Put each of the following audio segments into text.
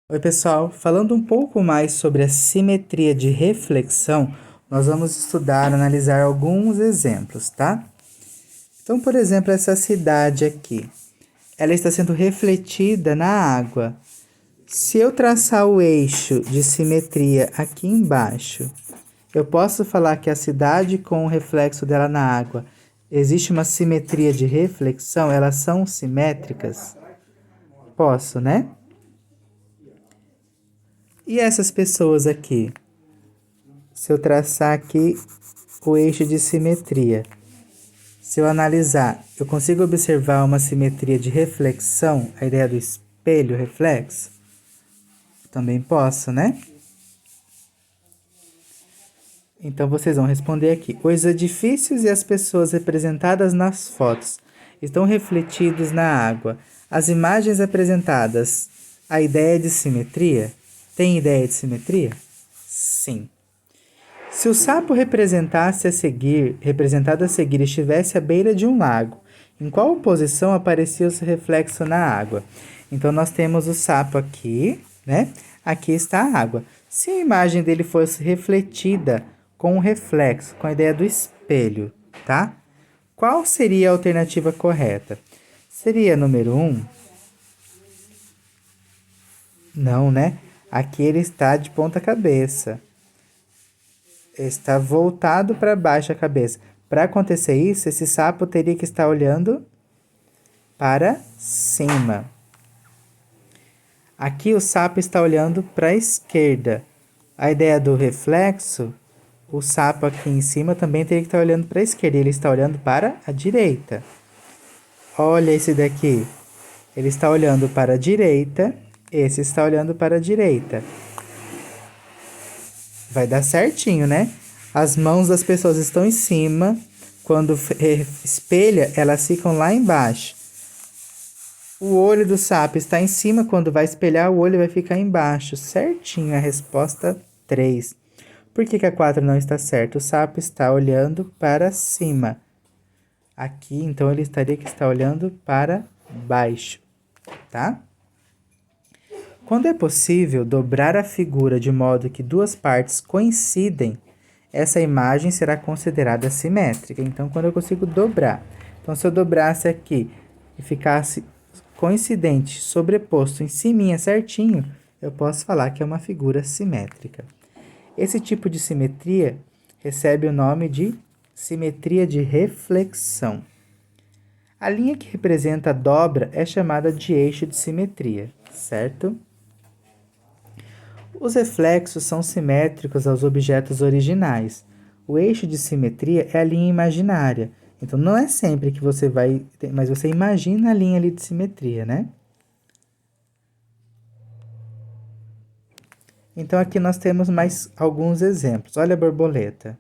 Oi, pessoal. Falando um pouco mais sobre a simetria de reflexão, nós vamos estudar, analisar alguns exemplos, tá? Então, por exemplo, essa cidade aqui, ela está sendo refletida na água. Se eu traçar o eixo de simetria aqui embaixo, eu posso falar que a cidade com o reflexo dela na água, existe uma simetria de reflexão? Elas são simétricas? Posso, né? E essas pessoas aqui? Se eu traçar aqui o eixo de simetria, se eu analisar, eu consigo observar uma simetria de reflexão, a ideia do espelho reflexo? Também posso, né? Então vocês vão responder aqui. Os edifícios e as pessoas representadas nas fotos estão refletidos na água. As imagens apresentadas, a ideia de simetria? Tem ideia de simetria? Sim. Se o sapo representado a seguir estivesse à beira de um lago, em qual posição aparecia o seu reflexo na água? Então nós temos o sapo aqui, né? Aqui está a água. Se a imagem dele fosse refletida com o reflexo, com a ideia do espelho, tá? Qual seria a alternativa correta? Seria número 1? Não, né? Aqui ele está de ponta cabeça. Está voltado para baixo a cabeça. Para acontecer isso, esse sapo teria que estar olhando para cima. Aqui o sapo está olhando para a esquerda. A ideia do reflexo, o sapo aqui em cima também teria que estar olhando para a esquerda. Ele está olhando para a direita. Olha esse daqui. Ele está olhando para a direita. Esse está olhando para a direita. Vai dar certinho, né? As mãos das pessoas estão em cima. Quando espelha, elas ficam lá embaixo. O olho do sapo está em cima. Quando vai espelhar, o olho vai ficar embaixo. Certinho, a resposta 3. Por que a 4 não está certa? O sapo está olhando para cima. Aqui, então, ele teria que estar olhando para baixo, tá? Quando é possível dobrar a figura de modo que duas partes coincidem, essa imagem será considerada simétrica. Então, quando eu consigo dobrar. Então, se eu dobrasse aqui e ficasse coincidente, sobreposto em cima certinho, eu posso falar que é uma figura simétrica. Esse tipo de simetria recebe o nome de simetria de reflexão. A linha que representa a dobra é chamada de eixo de simetria, certo? Os reflexos são simétricos aos objetos originais. O eixo de simetria é a linha imaginária. Então, não é sempre que você vai... Mas você imagina a linha ali de simetria, né? Então, aqui nós temos mais alguns exemplos. Olha a borboleta.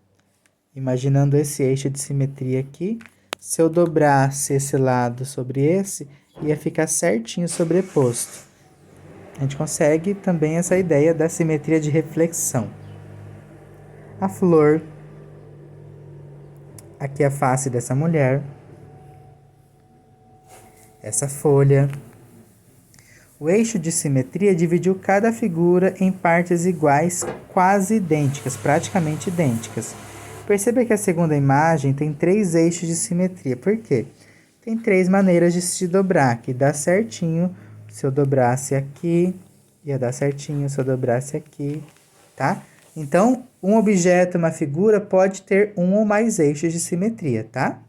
Imaginando esse eixo de simetria aqui. Se eu dobrasse esse lado sobre esse, ia ficar certinho sobreposto. A gente consegue também essa ideia da simetria de reflexão. A flor. Aqui a face dessa mulher. Essa folha. O eixo de simetria dividiu cada figura em partes iguais, quase idênticas, praticamente idênticas. Perceba que a segunda imagem tem 3 eixos de simetria. Por quê? Tem 3 maneiras de se dobrar, que dá certinho se eu dobrasse aqui, ia dar certinho se eu dobrasse aqui, tá? Então, um objeto, uma figura, pode ter um ou mais eixos de simetria, tá?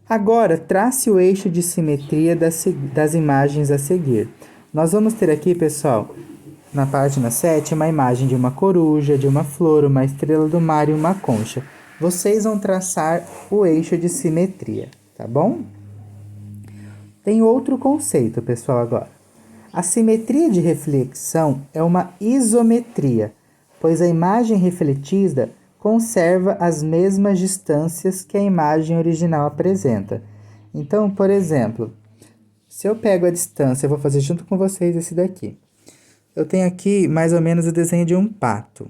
Agora, trace o eixo de simetria das imagens a seguir. Nós vamos ter aqui, pessoal, na página 7, uma imagem de uma coruja, de uma flor, uma estrela do mar e uma concha. Vocês vão traçar o eixo de simetria, tá bom? Tem outro conceito, pessoal, agora. A simetria de reflexão é uma isometria, pois a imagem refletida conserva as mesmas distâncias que a imagem original apresenta. Então, por exemplo, se eu pego a distância, eu vou fazer junto com vocês esse daqui. Eu tenho aqui mais ou menos o desenho de um pato.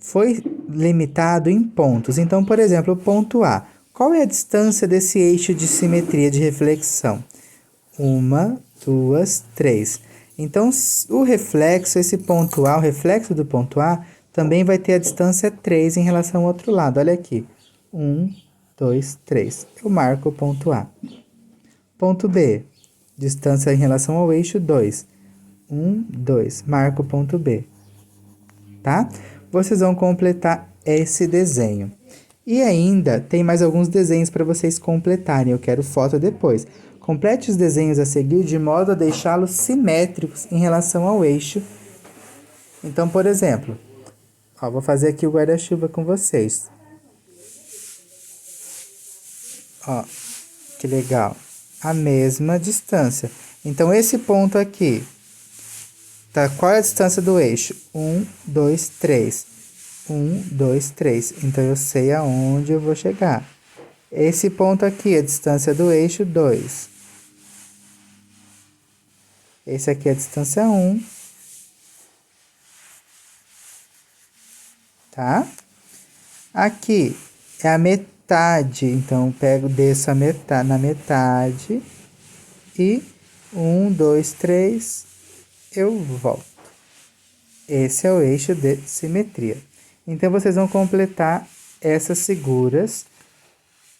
Foi limitado em pontos. Então, por exemplo, o ponto A. Qual é a distância desse eixo de simetria de reflexão? 1, 2, 3. Então, o reflexo, esse ponto A, o reflexo do ponto A, também vai ter a distância 3 em relação ao outro lado. Olha aqui. 1, 2, 3. Eu marco o ponto A. Ponto B, distância em relação ao eixo 2. 1, 2. Marco o ponto B. Tá? Vocês vão completar esse desenho. E ainda tem mais alguns desenhos para vocês completarem. Eu quero foto depois. Complete os desenhos a seguir de modo a deixá-los simétricos em relação ao eixo. Então, por exemplo, ó, vou fazer aqui o guarda-chuva com vocês. Ó, que legal. A mesma distância. Então, esse ponto aqui, tá? Qual é a distância do eixo? 1, 2, 3. 1, 2, 3. Então, eu sei aonde eu vou chegar. Esse ponto aqui, a distância do eixo, 2. Esse aqui é a distância 1. Tá? Aqui é a metade. Então, eu pego, desço a metade, na metade. E 1, 2, 3, eu volto. Esse é o eixo de simetria. Então, vocês vão completar essas figuras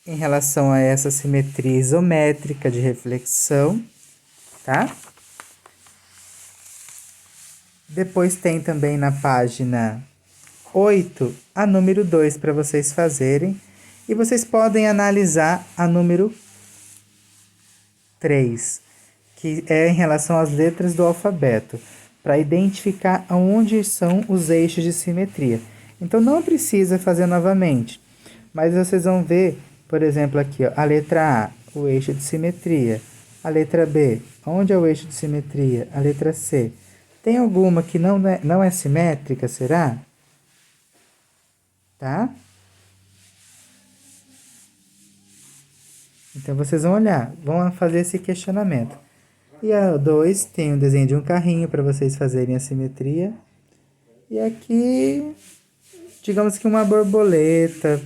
em relação a essa simetria isométrica de reflexão, tá? Depois tem também na página 8 a número 2 para vocês fazerem. E vocês podem analisar a número 3, que é em relação às letras do alfabeto, para identificar onde são os eixos de simetria. Então, não precisa fazer novamente, mas vocês vão ver, por exemplo, aqui, ó, a letra A, o eixo de simetria. A letra B, onde é o eixo de simetria? A letra C. Tem alguma que não é simétrica, será? Tá? Então, vocês vão olhar, vão fazer esse questionamento. E a 2 tem um desenho de um carrinho para vocês fazerem a simetria. E aqui, digamos que uma borboleta.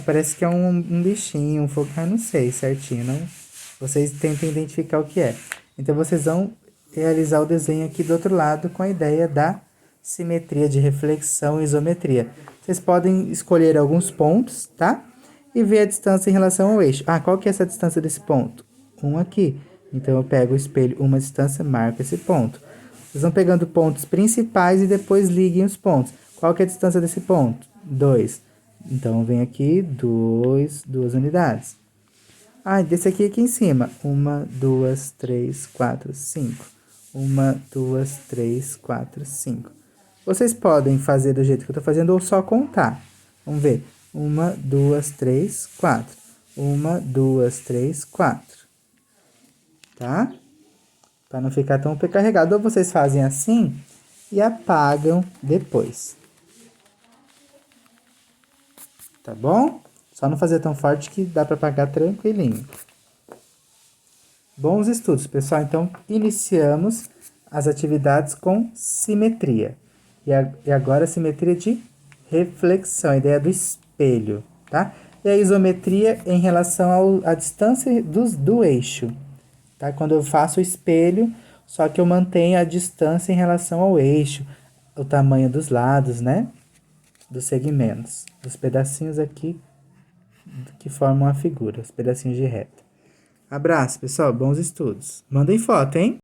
Parece que é um bichinho, um fogo. Não sei certinho, não. Vocês tentem identificar o que é. Então, vocês vão realizar o desenho aqui do outro lado com a ideia da simetria de reflexão e isometria. Vocês podem escolher alguns pontos, tá? E ver a distância em relação ao eixo. Ah, qual que é essa distância desse ponto? Aqui. Então, eu pego o espelho, uma distância, marco esse ponto. Vocês vão pegando pontos principais e depois liguem os pontos. Qual que é a distância desse ponto? 2. Então, vem aqui, 2 unidades. Ah, desse aqui em cima. 1, 2, 3, 4, 5. 1, 2, 3, 4, 5. Vocês podem fazer do jeito que eu estou fazendo ou só contar. Vamos ver. 1, 2, 3, 4. 1, 2, 3, 4. Tá? Para não ficar tão precarregado. Ou vocês fazem assim e apagam depois. Tá bom? Só não fazer tão forte que dá para apagar tranquilinho. Bons estudos, pessoal. Então, iniciamos as atividades com simetria. E agora, simetria de reflexão, a ideia do espelho, tá? E a isometria em relação à distância do eixo, tá? Quando eu faço o espelho, só que eu mantenho a distância em relação ao eixo, o tamanho dos lados, né? Dos segmentos, dos pedacinhos aqui que formam a figura, os pedacinhos de reta. Abraço, pessoal. Bons estudos. Mandem foto, hein?